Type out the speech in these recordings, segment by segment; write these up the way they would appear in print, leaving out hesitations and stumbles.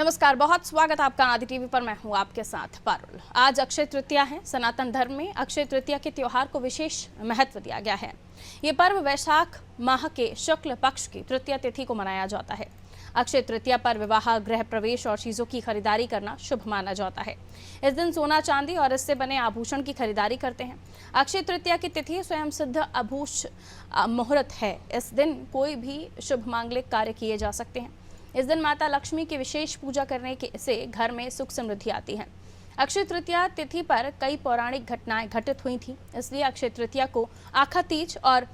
नमस्कार, बहुत स्वागत आपका आदि टीवी पर। मैं हूं आपके साथ पारुल। आज अक्षय तृतीया है। सनातन धर्म में अक्षय तृतीया के त्योहार को विशेष महत्व दिया गया है। ये पर्व वैशाख माह के शुक्ल पक्ष की तृतीया तिथि को मनाया जाता है। अक्षय तृतीया पर विवाह, गृह प्रवेश और चीजों की खरीदारी करना शुभ माना जाता है। इस दिन सोना, चांदी और इससे बने आभूषण की खरीदारी करते हैं। अक्षय तृतीया की तिथि स्वयं सिद्ध अभूष मुहूर्त है। इस दिन कोई भी शुभ मांगलिक कार्य किए जा सकते हैं। इस दिन माता लक्ष्मी की विशेष पूजा करने से घर में सुख समृद्धि आती है। अक्षय तृतीया तिथि पर कई पौराणिक घटनाएं घटित हुई थी, इसलिए अक्षय तृतीया को आखा तीज और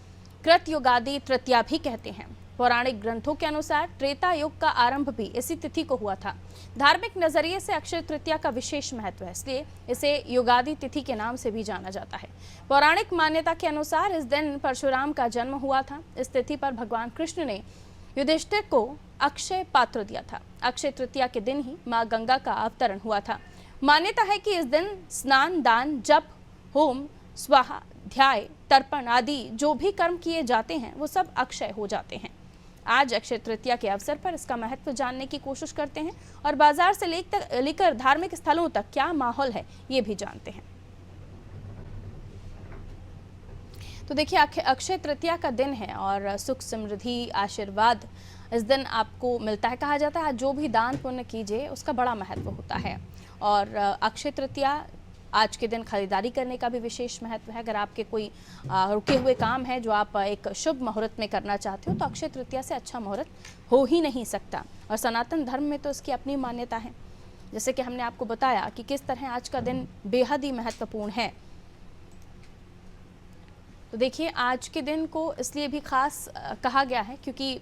कृतयुगादि तृतीया भी कहते हैं। पौराणिक ग्रंथों के अनुसार त्रेता युग का आरंभ भी इसी तिथि को हुआ था। धार्मिक नजरिए से अक्षय तृतीया का विशेष महत्व है, इसलिए इसे युगादि तिथि के नाम से भी जाना जाता है। पौराणिक मान्यता के अनुसार इस दिन परशुराम का जन्म हुआ था। इस तिथि पर भगवान कृष्ण ने युधिष्ठिर को अक्षय पात्र दिया था। अक्षय तृतीया के दिन ही मां गंगा का अवतरण हुआ था। मान्यता है कि इस दिन स्नान, दान, जप, होम, स्वाहा, ध्याय, तर्पण आदि जो भी कर्म किए जाते हैं वो सब अक्षय हो जाते हैं। आज अक्षय तृतीया के अवसर पर इसका महत्व जानने की कोशिश करते हैं और बाजार से लेकर धार्मिक स्थलों तक क्या माहौल है ये भी जानते हैं। तो देखिए, अक्षय तृतीया का दिन है और सुख, समृद्धि, आशीर्वाद इस दिन आपको मिलता है। कहा जाता है जो भी दान पुण्य कीजिए उसका बड़ा महत्व होता है। और अक्षय तृतीया आज के दिन खरीदारी करने का भी विशेष महत्व है। अगर आपके कोई रुके हुए काम है जो आप एक शुभ मुहूर्त में करना चाहते हो तो अक्षय तृतीया से अच्छा मुहूर्त हो ही नहीं सकता। और सनातन धर्म में तो इसकी अपनी मान्यता है। जैसे कि हमने आपको बताया कि किस तरह आज का दिन बेहद ही महत्वपूर्ण है। तो देखिए, आज के दिन को इसलिए भी खास कहा गया है क्योंकि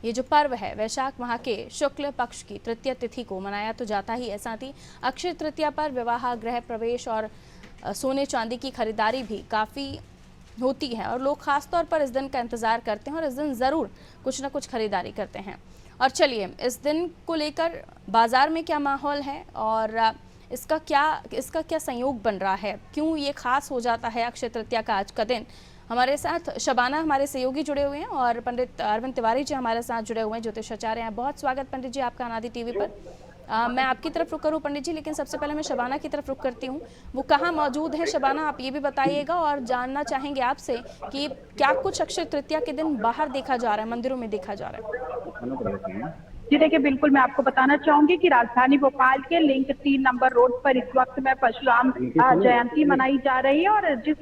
ये जो पर्व है वैशाख माह के शुक्ल पक्ष की तृतीया तिथि को मनाया तो जाता ही है। साथ ही अक्षय तृतीया पर विवाह, गृह प्रवेश और सोने चांदी की खरीदारी भी काफ़ी होती है और लोग खास तौर पर इस दिन का इंतज़ार करते हैं और इस दिन ज़रूर कुछ ना कुछ खरीदारी करते हैं। और चलिए, इस दिन को लेकर बाज़ार में क्या माहौल है और इसका क्या संयोग बन रहा है, क्यों ये खास हो जाता है अक्षय तृतीया का आज का दिन। हमारे साथ शबाना, हमारे सहयोगी, जुड़े हुए हैं और पंडित अरविंद तिवारी जी हमारे साथ जुड़े हुए हैं, ज्योतिषाचार्य हैं। बहुत स्वागत पंडित जी आपका अनादि टीवी पर। मैं आपकी तरफ रुक करूँ पंडित जी, लेकिन सबसे पहले मैं शबाना की तरफ रुक करती हूँ। वो कहाँ मौजूद है शबाना, आप ये भी बताइएगा। और जानना चाहेंगे आपसे कि क्या कुछ अक्षय तृतीया के दिन बाहर देखा जा रहा है, मंदिरों में देखा जा रहा है। जी देखिए, बिल्कुल मैं आपको बताना चाहूंगी कि राजधानी भोपाल के लिंक 3 नंबर रोड पर इस वक्त में परशुराम जयंती मनाई जा रही है। और जिस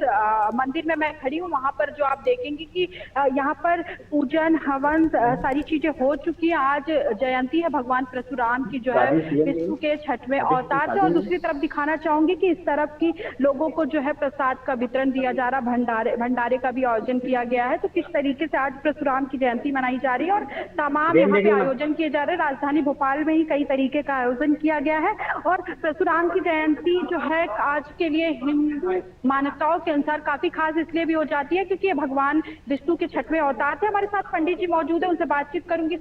मंदिर में मैं खड़ी हूँ वहां पर जो आप देखेंगे कि यहाँ पर पूजन, हवन सारी चीजें हो चुकी है। आज जयंती है भगवान परशुराम की, जो है विष्णु के 6वें अवतार से। और दूसरी तरफ दिखाना चाहूंगी कि इस तरफ की लोगों को जो है प्रसाद का वितरण दिया जा रहा, भंडारे का भी आयोजन किया गया है। तो किस तरीके से आज परशुराम की जयंती मनाई जा रही है और तमाम यहाँ पे आयोजन किए जा रहे। राजधानी भोपाल में ही कई तरीके का आयोजन किया गया है। और परशुराम की जयंती जो है आज के लिए हिंदू मान्यताओं के अनुसार काफी खास इसलिए भी हो जाती है क्योंकि ये भगवान विष्णु के 6वें अवतार थे। हमारे साथ पंडित जी मौजूद है, उनसे बातचीत करूंगी।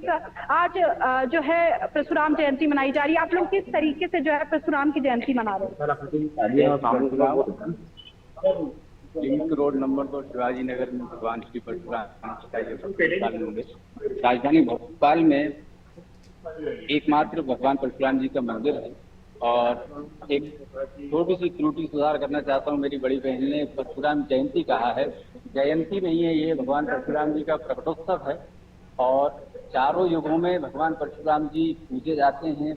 आज जो है परशुराम जयंती मनाई जा रही है, आप लोग किस तरीके से जो है परशुराम की जयंती मना रहे हैं? Link road number 2 Shivaji Nagar में भगवान श्री परशुराम राजधानी भोपाल में एकमात्र भगवान परशुराम जी का मंदिर है। और एक छोटी सी त्रुटि सुधार करना चाहता हूँ। मेरी बड़ी बहन ने परशुराम जयंती कहा है, जयंती नहीं है, ये भगवान परशुराम जी का प्रकटोत्सव है। और चारों युगों में भगवान परशुराम जी पूजे जाते हैं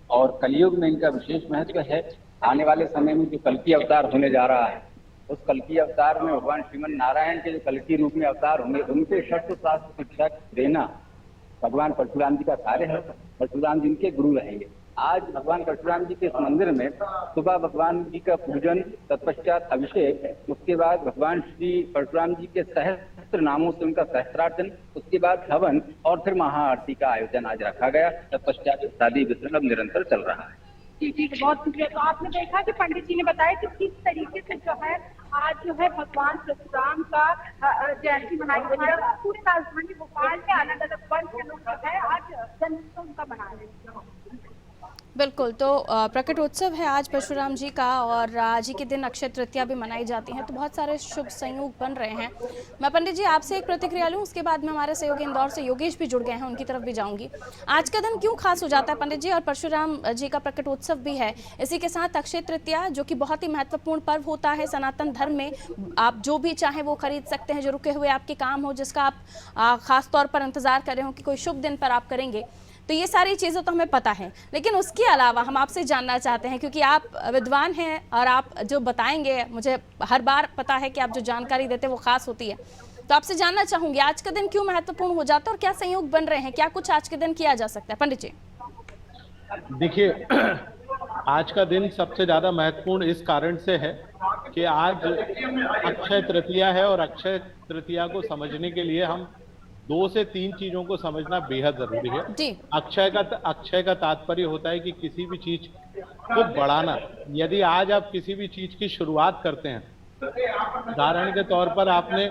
और कलयुग में इनका विशेष महत्व है। आने वाले समय में जो कल्कि अवतार होने जा रहा है, उस कल्कि अवतार में भगवान श्रीमन नारायण के जो कल्कि रूप में अवतार होंगे, उनके शस्त्र शास्त्र शिक्षा देना भगवान परशुराम जी का कार्य है। परशुराम जी के गुरु रहेंगे। आज भगवान परशुराम जी के इस मंदिर में सुबह भगवान जी का पूजन, तत्पश्चात अभिषेक, उसके बाद भगवान श्री परशुराम जी के सहस्त्र नामों से उनका सहस्त्रार्चन, उसके बाद हवन और फिर महाआरती का आयोजन आज रखा गया। तत्पश्चात शादी वितरण अब निरंतर चल रहा है। जी, बहुत शुक्रिया। तो आपने देखा कि पंडित जी ने बताया कि किस तरीके से जो है आज जो है भगवान परशुराम का जयंती मनाई जा रही है। पूरे राजधानी भोपाल में अलग अलग वर्ग के लोग जो है आज जन्मोत्सव उनका मना रहे हैं। बिल्कुल। तो प्रकट उत्सव है आज परशुराम जी का, और आज ही के दिन अक्षय तृतीया भी मनाई जाती है, तो बहुत सारे शुभ संयोग बन रहे हैं। मैं पंडित जी आपसे एक प्रतिक्रिया लूँ, उसके बाद में हमारे सहयोगी इंदौर से योगेश भी जुड़ गए हैं, उनकी तरफ भी जाऊंगी। आज का दिन क्यों खास हो जाता है पंडित जी, और परशुराम जी का प्रकट उत्सव भी है, इसी के साथ अक्षय तृतीया जो कि बहुत ही महत्वपूर्ण पर्व होता है सनातन धर्म में। आप जो भी चाहें वो खरीद सकते हैं, जो रुके हुए आपके काम हो, जिसका आप खास तौर पर इंतजार कर रहे हो कि कोई शुभ दिन पर आप करेंगे, तो ये सारी चीज़ें तो हमें पता है। लेकिन उसके अलावा हम आपसे जानना चाहते हैं, क्योंकि आप विद्वान हैं और आप जो बताएंगे, मुझे हर बार पता है कि आप जो जानकारी देते हैं वो खास होती है, तो आपसे जानना चाहूंगी आज का दिन क्यों महत्वपूर्ण हो जाता है और क्या संयोग बन रहे हैं, क्या कुछ आज के दिन किया जा सकता है पंडित जी? देखिए, आज का दिन सबसे ज्यादा महत्वपूर्ण इस कारण से है कि आज अक्षय तृतीया है, और अक्षय तृतीया को समझने के लिए हम 2 से 3 चीजों को समझना बेहद जरूरी है। जी। अक्षय का तात्पर्य होता है कि किसी भी चीज को बढ़ाना। यदि आज आप किसी भी चीज की शुरुआत करते हैं, उदाहरण के तौर पर आपने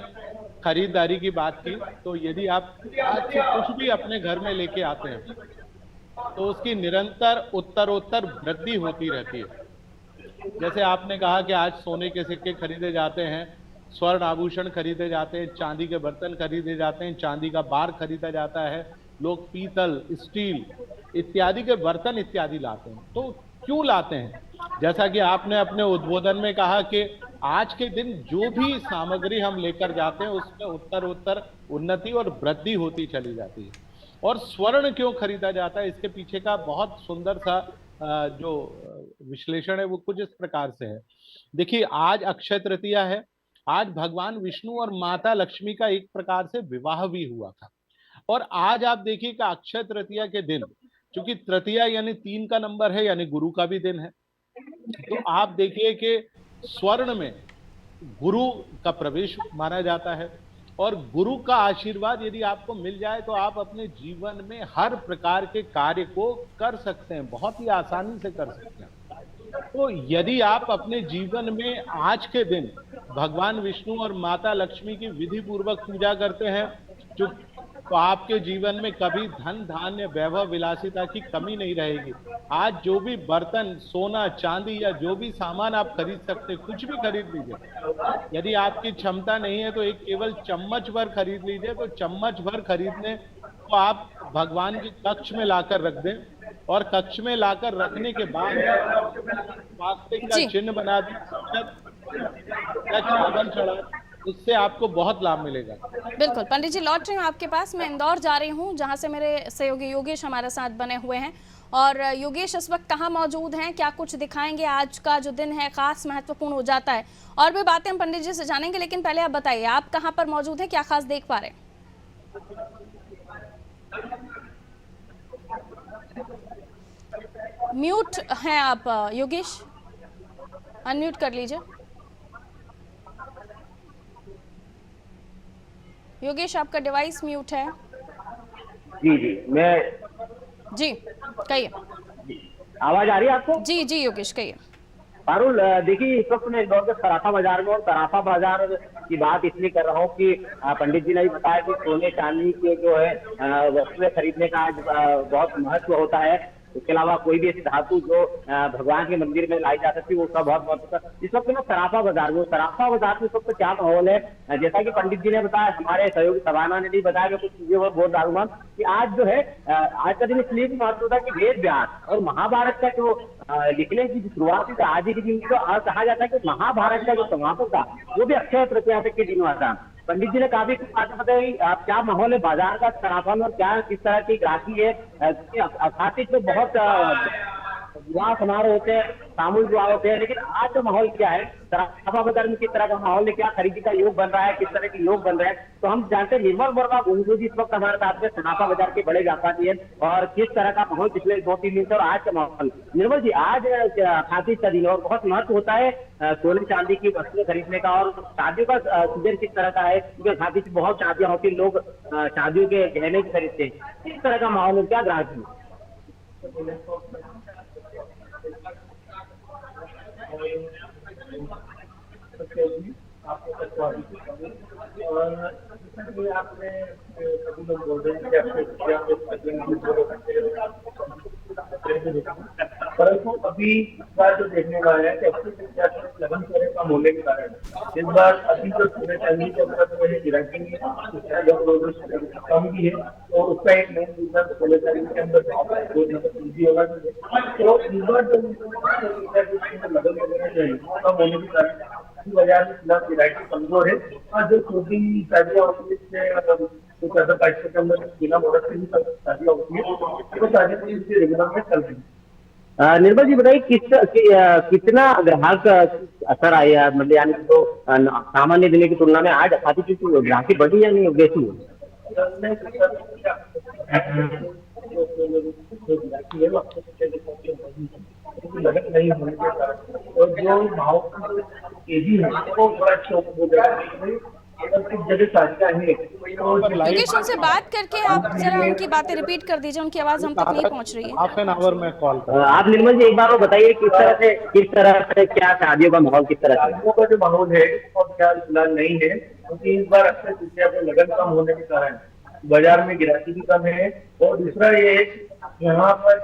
खरीदारी की बात की, तो यदि आप आज से कुछ भी अपने घर में लेके आते हैं तो उसकी निरंतर उत्तरोत्तर वृद्धि होती रहती है। जैसे आपने कहा कि आज सोने के सिक्के खरीदे जाते हैं, स्वर्ण आभूषण खरीदे जाते हैं, चांदी के बर्तन खरीदे जाते हैं, चांदी का बार खरीदा जाता है, लोग पीतल, स्टील इत्यादि के बर्तन इत्यादि लाते हैं। तो क्यों लाते हैं? जैसा कि आपने अपने उद्बोधन में कहा कि आज के दिन जो भी सामग्री हम लेकर जाते हैं उसमें उत्तरोत्तर उन्नति और वृद्धि होती चली जाती है। और स्वर्ण क्यों खरीदा जाता है, इसके पीछे का बहुत सुंदर सा जो विश्लेषण है वो कुछ इस प्रकार से है। देखिए, आज अक्षय तृतीया है। आज भगवान विष्णु और माता लक्ष्मी का एक प्रकार से विवाह भी हुआ था। और आज आप देखिए कि अक्षय तृतीया के दिन, क्योंकि तृतीया यानी 3 का नंबर है, यानी गुरु का भी दिन है, तो आप देखिए कि स्वर्ण में गुरु का प्रवेश माना जाता है। और गुरु का आशीर्वाद यदि आपको मिल जाए तो आप अपने जीवन में हर प्रकार के कार्य को कर सकते हैं, बहुत ही आसानी से कर सकते हैं। तो यदि आप अपने जीवन में आज के दिन भगवान विष्णु और माता लक्ष्मी की विधि पूर्वक पूजा करते हैं, तो आपके जीवन में कभी धन धान्य वैभव विलासिता की कमी नहीं रहेगी। आज जो भी बर्तन, सोना चांदी या जो भी सामान आप खरीद सकते, कुछ भी खरीद लीजिए। यदि आपकी क्षमता नहीं है तो एक केवल चम्मच भर खरीद लीजिए। तो चम्मच भर खरीदने को आप भगवान के कक्ष में लाकर रख दें, और कक्ष में लाकर रखने के बाद वास्तविक का चिन्ह बना दें, चावल चढ़ा, उससे आपको बहुत लाभ मिलेगा। बिल्कुल पंडित जी, लौट रही हूँ आपके पास। मैं इंदौर जा रही हूँ, जहाँ से मेरे सहयोगी योगेश हमारे साथ बने हुए हैं। और योगेश इस वक्त कहाँ मौजूद हैं, क्या कुछ दिखाएंगे? आज का जो दिन है खास महत्वपूर्ण हो जाता है, और भी बातें हम पंडित जी से जानेंगे, लेकिन पहले आप बताइए आप कहाँ पर मौजूद हैं, क्या खास देख पा रहे हैं? म्यूट हैं आप योगेश, अनम्यूट कर लीजिए। योगेश आपका डिवाइस म्यूट है। जी कहिए। आवाज आ रही है आपको? जी जी योगेश कहिए। पारुल, देखिए, इस वक्त मैं इंदौर के सराफा बाजार में, और सराफा बाजार की बात इसलिए कर रहा हूँ कि पंडित जी ने भी बताया कि सोने चांदी के जो है वस्तुएं खरीदने का आज बहुत महत्व होता है। इसके अलावा कोई भी ऐसी धातु जो भगवान के मंदिर में लाई जा सकती है, उसका बहुत महत्व है। इस वक्त मैं सराफा बाजार में, सराफा बाजार में इस वक्त क्या माहौल है, जैसा कि पंडित जी ने बताया, हमारे सहयोगी सभाना ने भी बताया, मैं कुछ चीजें वो बोल रहा हूँ कि आज जो है आज का दिन इसलिए भी महत्व था कि वेद व्यास और महाभारत का जो लिखने की शुरुआत थी, आज के दिन को कहा जाता है कि महाभारत का जो समापन था वो भी अक्षय तृतीया के दिन हुआ था। पंडित जी ने काफी कुछ बातें बताई। आप क्या माहौल है बाजार का सराफा में, और क्या किस तरह की ग्राहकी है? खातिर तो बहुत विवाह समारोह होते हैं, सामूहिक विवाह होते हैं, लेकिन आज जो माहौल क्या है सराफा बाजार में, किस तरह का माहौल है, क्या खरीदी का योग बन रहा है, किस तरह के योग बन रहे हैं, तो हम जानते हैं। निर्मल वर्मा गुंजू जी इस वक्त हमारे साथ में सराफा बाजार के बड़े व्यापारी हैं, और किस तरह का माहौल पिछले 2-3 दिन से और आज का माहौल। निर्मल जी, आज खातिर का दिन और बहुत महत्व होता है सोने चांदी की वस्तुएं खरीदने का, और शादियों का सीजन किस तरह का है, क्योंकि खातिर से बहुत शादियां होती, लोग शादियों के गहने भी खरीदते हैं। किस तरह का माहौल है, क्या ग्राहकी? और आपने सभी लोग बोल रहे हैं कि परंतु अभी इस बार जो देखने में आया है कि अक्सर तृतीया के लगन थोड़े कम होने के कारण इस बार अभी जो सोने चांदी के अंदर जो है गिरावट कम भी है और उसका एक मेन रीजन सोने चांदी के अंदर तेजी होगा। तो इस बार जो लगन वगैरह जो है कम होने के कारण बाजार में फिलहाल गिरावट कमजोर है और जो छोटी शादियाँ होती है तो ज्यादा पैसे के अंदर बिना मुहूर्त से भी शादियाँ होती है तो शादी इससे रेगुलर में चल रही है। निर्मल जी बताइए कितना ग्राहक असर आया है, मतलब यानी तो सामान्य दिनों की तुलना में आज खाती की ग्राहकी बढ़ी या नहीं बेची? लगन नहीं होने के कारण और जो भाव की तेजी है वो बड़ा अच्छा हो जाएगा। जगह शादियाँ हैं योगेश, उनसे बात करके आप जरा उनकी बातें रिपीट कर दीजिए, उनकी आवाज हम तक नहीं पहुंच रही है। हाफ एन आवर में कॉल कर। आप निर्मल जी एक बार वो बताइए किस तरह से क्या शादियों का माहौल किस तरह से? शादियों का जो माहौल है और ख्याल फिलहाल नहीं है क्योंकि इस बार अक्सर तृतीया पे लगन कम होने के कारण बाजार में गिरावट भी कम है और दूसरा ये यहाँ पर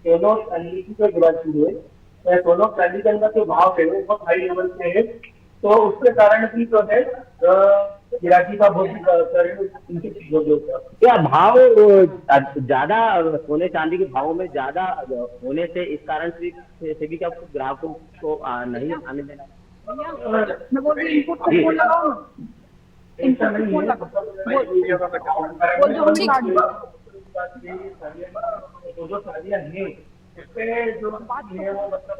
सोना चांदी की जो गिरावट है सोना चांदी के अंदर जो भाव है वो बहुत हाई लेवल पे है तो उसके कारण भी जो है गिरावट का बहुत क्या भाव ज्यादा सोने चांदी के भावों में ज्यादा होने से इस कारण से भी क्या ग्राहकों को नहीं आने देना? मैं बोल रही इनपुट को फोन लगाओ ऐसा नहीं है जो शादियाँ हैं इसपे जो है वो मतलब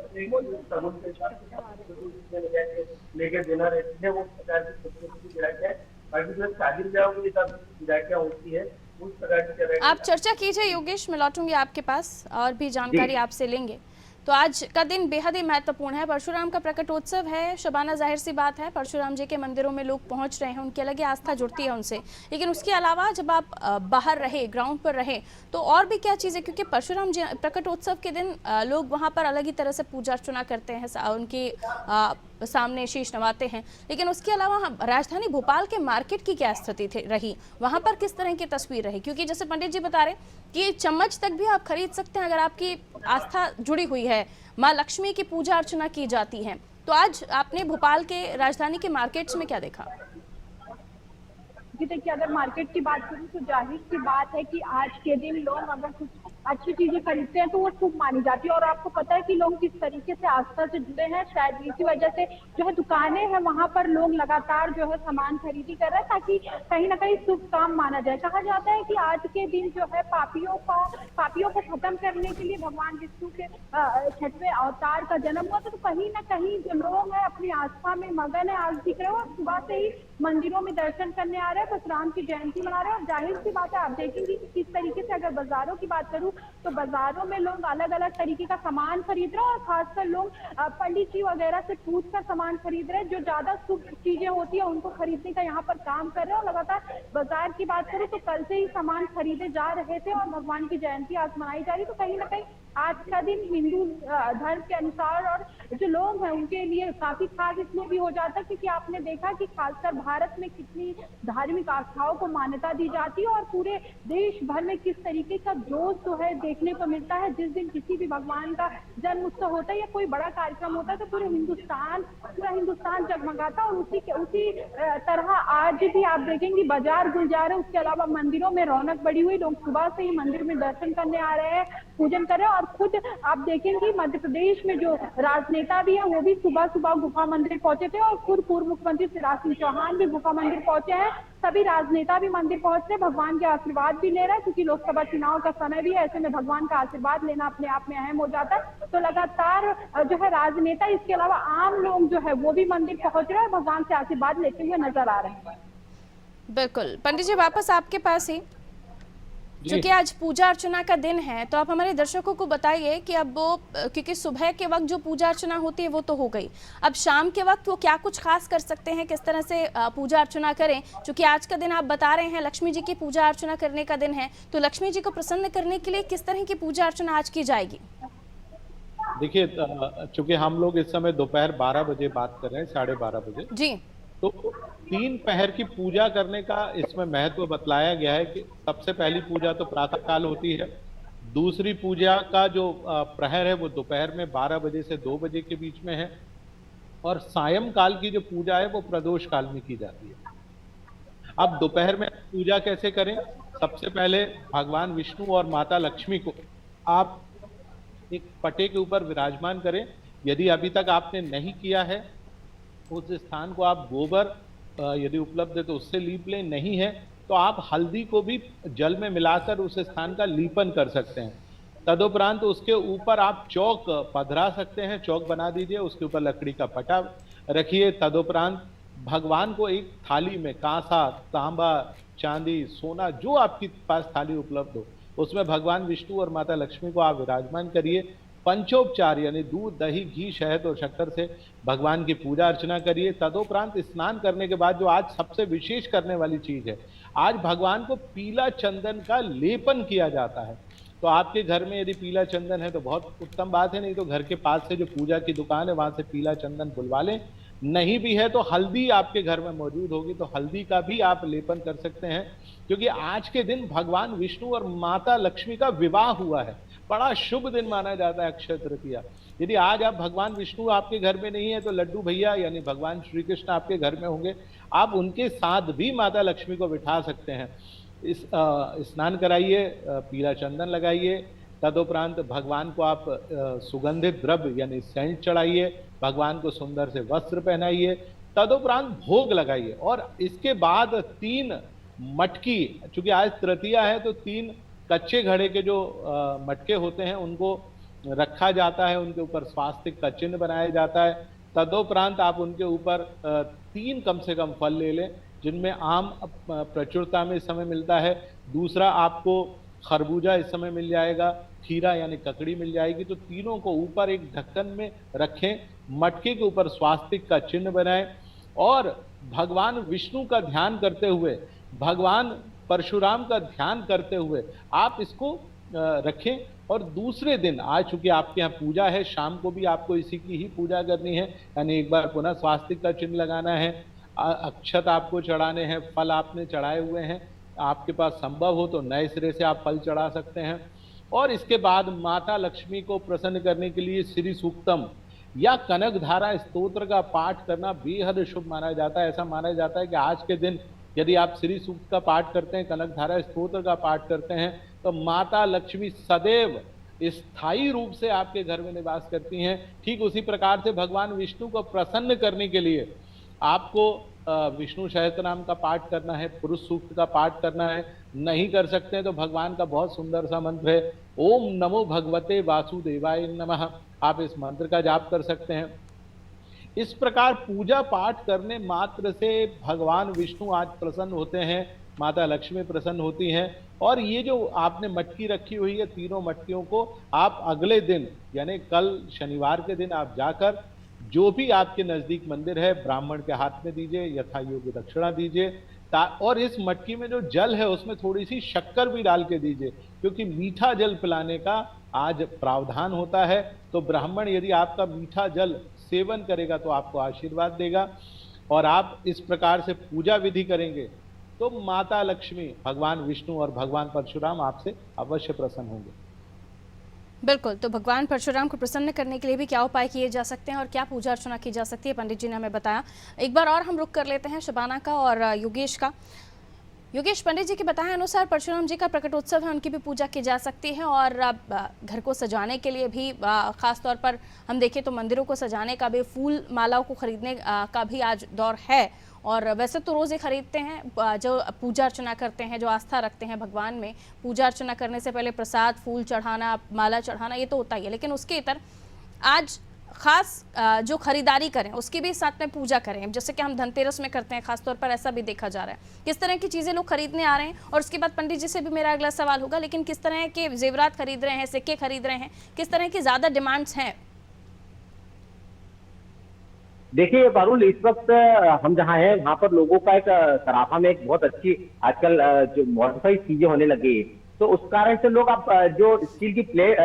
लेके देना रहती है वो प्रकार की छोटी छोटी गिरावटें बाकी जो शादी ब्याह के हिसाब से गिरावटें होती है उस प्रकार की। आप चर्चा कीजिए योगेश, मैं लौटूंगी आपके पास और भी जानकारी आपसे लेंगे। तो आज का दिन बेहद ही महत्वपूर्ण है, परशुराम का प्रकटोत्सव है। शबाना, जाहिर सी बात है परशुराम जी के मंदिरों में लोग पहुंच रहे हैं, उनकी अलग ही आस्था जुड़ती है उनसे, लेकिन उसके अलावा जब आप बाहर रहे, ग्राउंड पर रहे, तो और भी क्या चीज़ें, क्योंकि परशुराम जी प्रकटोत्सव के दिन लोग वहां पर अलग ही तरह से पूजा अर्चना करते हैं, उनकी सामने शीश नवाते हैं, लेकिन उसके अलावा राजधानी भोपाल के मार्केट की क्या स्थिति रही, वहां पर किस तरह की तस्वीर रही? क्योंकि जैसे पंडित जी बता रहे कि चम्मच तक भी आप खरीद सकते हैं अगर आपकी आस्था जुड़ी हुई है, माँ लक्ष्मी की पूजा अर्चना की जाती है। तो आज आपने भोपाल के राजधानी के मार्केट्स में क्या देखा? जी देखिए, अगर मार्केट की बात करूँ तो जाहिर सी बात है कि आज के दिन लोग अगर कुछ अच्छी चीजें खरीदते हैं तो वो शुभ मानी जाती है और आपको पता है कि लोग किस तरीके से आस्था से जुड़े हैं, शायद इसी वजह से जो है दुकानें हैं वहां पर लोग लगातार जो है सामान खरीदी कर रहे हैं ताकि कहीं ना कहीं शुभ काम माना जाए। कहा जाता है कि आज के दिन जो है पापियों को खत्म करने के लिए भगवान विष्णु के 6वें अवतार का जन्म हुआ, तो कहीं ना कहीं जो लोग हैं अपनी आस्था में मगन है। आज दिख रहे हो सुबह से ही मंदिरों में दर्शन करने आ रहे हैं, परशुराम की जयंती मना रहे हैं। और जाहिर सी बात है आप देखेंगे कि किस तरीके से, अगर बाजारों की बात करूं तो बाजारों में लोग अलग अलग तरीके का सामान खरीद रहे हैं और खासकर लोग पंडित जी वगैरह से पूछ कर सामान खरीद रहे हैं, जो ज्यादा शुभ चीजें होती है उनको खरीदने का यहाँ पर काम कर रहे हैं। और लगातार बाजार की बात करूं तो कल से ही सामान खरीदे जा रहे थे और भगवान की जयंती आज मनाई जा रही, तो कहीं ना कहीं आज का दिन हिंदू धर्म के अनुसार और जो लोग हैं उनके लिए काफी खास इसलिए भी हो जाता है क्योंकि आपने देखा कि खासकर भारत में कितनी धार्मिक आस्थाओं को मान्यता दी जाती है और पूरे देश भर में किस तरीके का जोश जो है देखने को मिलता है। जिस दिन किसी भी भगवान का जन्म उत्सव होता है या कोई बड़ा कार्यक्रम होता है तो पूरा हिंदुस्तान जगमगाता है। और उसी तरह आज भी आप देखेंगे बाजार गुलजार है, उसके अलावा मंदिरों में रौनक बढ़ी हुई, लोग सुबह से ही मंदिर में दर्शन करने आ रहे हैं, पूजन कर रहे हैं। और खुद आप देखेंगे मध्य प्रदेश में जो राजनेता भी है वो भी सुबह सुबह गुफा मंदिर पहुंचे थे और खुद पूर्व मुख्यमंत्री शिवराज सिंह चौहान भी गुफा मंदिर पहुंचे हैं। सभी राजनेता भी मंदिर पहुंच रहे, भगवान के आशीर्वाद भी ले रहे हैं क्योंकि लोकसभा चुनाव का समय भी है, ऐसे में भगवान का आशीर्वाद लेना अपने आप में अहम हो जाता है। तो लगातार जो है राजनेता, इसके अलावा आम लोग जो है वो भी मंदिर पहुंच रहे हैं, भगवान से आशीर्वाद लेते हुए नजर आ रहे हैं। बिल्कुल पंडित जी, वापस आपके पास ही, क्योंकि आज पूजा अर्चना का दिन है, तो आप हमारे दर्शकों को बताइए कि अब वो, क्योंकि सुबह के वक्त जो पूजा अर्चना होती है वो तो हो गई, अब शाम के वक्त वो क्या कुछ खास कर सकते हैं, किस तरह से पूजा अर्चना करें? क्योंकि आज का दिन आप बता रहे हैं लक्ष्मी जी की पूजा अर्चना करने का दिन है, तो लक्ष्मी जी को प्रसन्न करने के लिए किस तरह की पूजा अर्चना आज की जाएगी? देखिए, चूंकि हम लोग इस समय दोपहर 12 बजे बात कर रहे हैं, 12:30 बजे जी, तो 3 पहर की पूजा करने का इसमें महत्व बतलाया गया है कि सबसे पहली पूजा तो प्रातः काल होती है, दूसरी पूजा का जो प्रहर है वो दोपहर में 12 बजे से 2 बजे के बीच में है, और सायंकाल की जो पूजा है वो प्रदोष काल में की जाती है। अब दोपहर में पूजा कैसे करें? सबसे पहले भगवान विष्णु और माता लक्ष्मी को आप एक पटे के ऊपर विराजमान करें। यदि अभी तक आपने नहीं किया है, उस स्थान को आप गोबर यदि उपलब्ध है तो उससे लीप लें, नहीं है तो आप हल्दी को भी जल में मिलाकर उस स्थान का लीपन कर सकते हैं। तदुपरांत उसके ऊपर आप चौक पधरा सकते हैं, चौक बना दीजिए, उसके ऊपर लकड़ी का पटा रखिए। तदुपरांत भगवान को एक थाली में कांसा, तांबा, चांदी, सोना, जो आपके पास थाली उपलब्ध हो, उसमें भगवान विष्णु और माता लक्ष्मी को आप विराजमान करिए। पंचोपचार यानी दूध, दही, घी, शहद और शक्कर से भगवान की पूजा अर्चना करिए। तदोपरांत स्नान करने के बाद जो आज सबसे विशेष करने वाली चीज है, आज भगवान को पीला चंदन का लेपन किया जाता है। तो आपके घर में यदि पीला चंदन है तो बहुत उत्तम बात है, नहीं तो घर के पास से जो पूजा की दुकान है वहां से पीला चंदन बुलवा लें। नहीं भी है तो हल्दी आपके घर में मौजूद होगी तो हल्दी का भी आप लेपन कर सकते हैं, क्योंकि आज के दिन भगवान विष्णु और माता लक्ष्मी का विवाह हुआ है। बड़ा शुभ दिन माना जाता है अक्षय तृतीया। यदि आज आप भगवान विष्णु आपके घर में नहीं है तो लड्डू भैया यानी भगवान श्री कृष्ण आपके घर में होंगे, आप उनके साथ भी माता लक्ष्मी को बिठा सकते हैं। इस स्नान कराइए, पीला चंदन लगाइए। तदुपरांत भगवान को आप सुगंधित द्रव्य यानी सेंट चढ़ाइए, भगवान को सुंदर से वस्त्र पहनाइए। तदुपरांत भोग लगाइए, और इसके बाद 3 मटकी, चूंकि आज तृतीया है तो 3 कच्चे घड़े के जो मटके होते हैं उनको रखा जाता है, उनके ऊपर स्वास्तिक का चिन्ह बनाया जाता है। तदोपरांत आप उनके ऊपर 3 कम से कम फल ले लें, जिनमें आम प्रचुरता में इस समय मिलता है। दूसरा आपको खरबूजा इस समय मिल जाएगा, खीरा यानी ककड़ी मिल जाएगी। तो तीनों को ऊपर एक ढक्कन में रखें, मटके के ऊपर स्वास्तिक का चिन्ह बनाएं, और भगवान विष्णु का ध्यान करते हुए, भगवान परशुराम का ध्यान करते हुए आप इसको रखें। और दूसरे दिन, आज चूंकि आपके यहाँ पूजा है, शाम को भी आपको इसी की ही पूजा करनी है, यानी एक बार पुनः स्वास्तिक का चिन्ह लगाना है, अक्षत आपको चढ़ाने हैं, फल आपने चढ़ाए हुए हैं, आपके पास संभव हो तो नए सिरे से आप फल चढ़ा सकते हैं। और इसके बाद माता लक्ष्मी को प्रसन्न करने के लिए श्री सूक्तम या कनक धारा स्तोत्र का पाठ करना बेहद शुभ माना जाता है। ऐसा माना जाता है कि आज के दिन यदि आप श्री सूक्त का पाठ करते हैं, कनक धारा स्तोत्र का पाठ करते हैं, तो माता लक्ष्मी सदैव स्थायी रूप से आपके घर में निवास करती हैं। ठीक उसी प्रकार से भगवान विष्णु को प्रसन्न करने के लिए आपको विष्णु सहस्त्रनाम का पाठ करना है, पुरुष सूक्त का पाठ करना है। नहीं कर सकते हैं तो भगवान का बहुत सुंदर सा मंत्र है, ओम नमो भगवते वासुदेवाय नमः, आप इस मंत्र का जाप कर सकते हैं। इस प्रकार पूजा पाठ करने मात्र से भगवान विष्णु आज प्रसन्न होते हैं, माता लक्ष्मी प्रसन्न होती हैं। और ये जो आपने मटकी रखी हुई है, तीनों मटकियों को आप अगले दिन यानी कल शनिवार के दिन आप जाकर जो भी आपके नजदीक मंदिर है ब्राह्मण के हाथ में दीजिए, यथा योग्य दक्षिणा दीजिए। और इस मटकी में जो जल है उसमें थोड़ी सी शक्कर भी डाल के दीजिए, क्योंकि मीठा जल पिलाने का आज प्रावधान होता है। तो ब्राह्मण यदि आपका मीठा जल सेवन करेगा तो आपको आशीर्वाद देगा। और आप इस प्रकार से पूजा विधि करेंगे तो माता लक्ष्मी, भगवान विष्णु और भगवान परशुराम आपसे अवश्य प्रसन्न होंगे। बिल्कुल, तो भगवान परशुराम को प्रसन्न करने के लिए भी क्या उपाय किए जा सकते हैं और क्या पूजा अर्चना की जा सकती है, पंडित जी ने हमें बताया। एक बार और हम रुक कर लेते हैं शबाना का और योगेश का। योगेश, पंडित जी के बताए अनुसार परशुराम जी का प्रकटोत्सव है, उनकी भी पूजा की जा सकती है, और घर को सजाने के लिए भी खास तौर पर हम देखें तो मंदिरों को सजाने का भी, फूल मालाओं को खरीदने का भी आज दौर है। और वैसे तो रोज़ ही खरीदते हैं, जो पूजा अर्चना करते हैं, जो आस्था रखते हैं भगवान में, पूजा अर्चना करने से पहले प्रसाद, फूल चढ़ाना, माला चढ़ाना, ये तो होता ही है। लेकिन उसके इतर आज खास जो खरीदारी करें उसकी भी साथ में पूजा करें, जैसे कि हम धनतेरस में करते हैं, खासतौर पर ऐसा भी देखा जा रहा है। किस तरह की चीज़ें लोग खरीदने आ रहे हैं, और उसके बाद पंडित जी से भी मेरा अगला सवाल होगा, लेकिन किस तरह के जेवरात खरीद रहे हैं, सिक्के खरीद रहे हैं, किस तरह की ज़्यादा डिमांड्स हैं? देखिए पारुल, इस वक्त हम जहाँ हैं वहाँ पर लोगों का एक सराफा में एक बहुत अच्छी आजकल जो मॉडिफाइड चीजें होने लगी, तो उस कारण से लोग अब जो स्टील की प्लेट,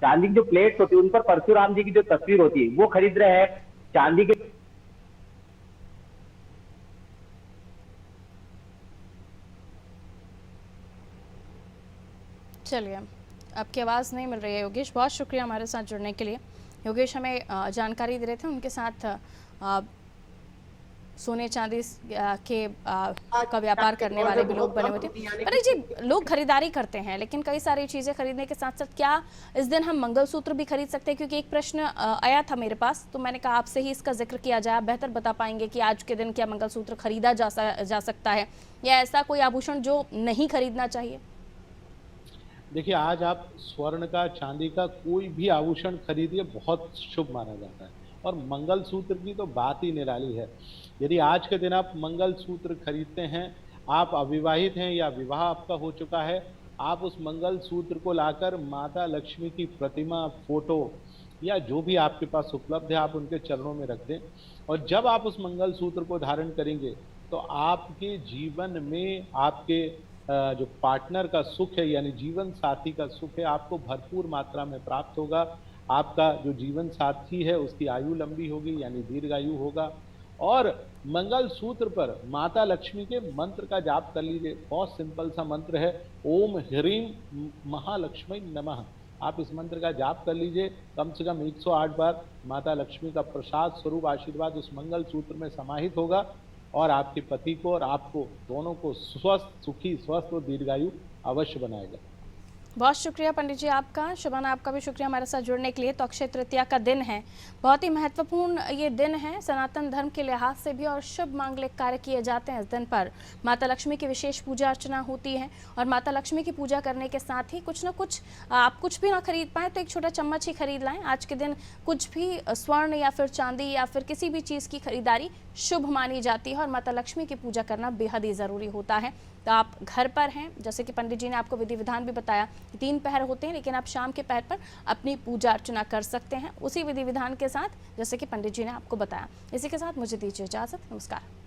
चांदी की जो प्लेट होती है उन पर परशुराम जी की जो तस्वीर होती है वो खरीद रहे हैं। चांदी के चलिए, आपकी आवाज़ नहीं मिल रही है योगेश। बहुत शुक्रिया हमारे साथ जुड़ने के लिए। योगेश हमें जानकारी दे रहे थे, उनके साथ सोने चांदी का व्यापार करने वाले भी लोग बने हुए थे। पर जी, लोग खरीदारी करते हैं लेकिन कई सारी चीज़ें खरीदने के साथ साथ क्या इस दिन हम मंगलसूत्र भी खरीद सकते हैं? क्योंकि एक प्रश्न आया था मेरे पास, तो मैंने कहा आपसे ही इसका जिक्र किया जाए। आप बेहतर बता पाएंगे कि आज के दिन क्या मंगलसूत्र खरीदा जा सकता है, या ऐसा कोई आभूषण जो नहीं खरीदना चाहिए? देखिए, आज आप स्वर्ण का, चांदी का कोई भी आभूषण खरीदिए, बहुत शुभ माना जाता है। और मंगलसूत्र की तो बात ही निराली है। यदि आज के दिन आप मंगलसूत्र खरीदते हैं, आप अविवाहित हैं या विवाह आपका हो चुका है, आप उस मंगलसूत्र को लाकर माता लक्ष्मी की प्रतिमा, फोटो या जो भी आपके पास उपलब्ध है, आप उनके चरणों में रख दें। और जब आप उस मंगलसूत्र को धारण करेंगे तो आपके जीवन में आपके जो पार्टनर का सुख है, यानी जीवन साथी का सुख है, आपको भरपूर मात्रा में प्राप्त होगा। आपका जो जीवन साथी है उसकी आयु लंबी होगी, यानी दीर्घायु होगा। और मंगलसूत्र पर माता लक्ष्मी के मंत्र का जाप कर लीजिए। बहुत सिंपल सा मंत्र है, ओम ह्रीम महालक्ष्मी नमः। आप इस मंत्र का जाप कर लीजिए कम से कम 108 बार। माता लक्ष्मी का प्रसाद स्वरूप आशीर्वाद उस मंगलसूत्र में समाहित होगा और आपके पति को और आपको दोनों को स्वस्थ, सुखी, स्वस्थ और दीर्घायु अवश्य बनाएगा। बहुत शुक्रिया पंडित जी आपका। शुभाना, आपका भी शुक्रिया हमारे साथ जुड़ने के लिए। तो अक्षय तृतीया का दिन है, बहुत ही महत्वपूर्ण ये दिन है सनातन धर्म के लिहाज से भी, और शुभ मांगलिक कार्य किए जाते हैं इस दिन पर। माता लक्ष्मी की विशेष पूजा अर्चना होती है, और माता लक्ष्मी की पूजा करने के साथ ही कुछ ना कुछ, आप कुछ भी ना खरीद पाएँ तो एक छोटा चम्मच ही खरीद लाएँ। आज के दिन कुछ भी स्वर्ण या फिर चांदी या फिर किसी भी चीज़ की खरीदारी शुभ मानी जाती है, और माता लक्ष्मी की पूजा करना बेहद ही ज़रूरी होता है। तो आप घर पर हैं, जैसे कि पंडित जी ने आपको विधि विधान भी बताया, 3 पहर होते हैं, लेकिन आप शाम के पहर पर अपनी पूजा अर्चना कर सकते हैं उसी विधि विधान के साथ, जैसे कि पंडित जी ने आपको बताया। इसी के साथ मुझे दीजिए इजाज़त। नमस्कार।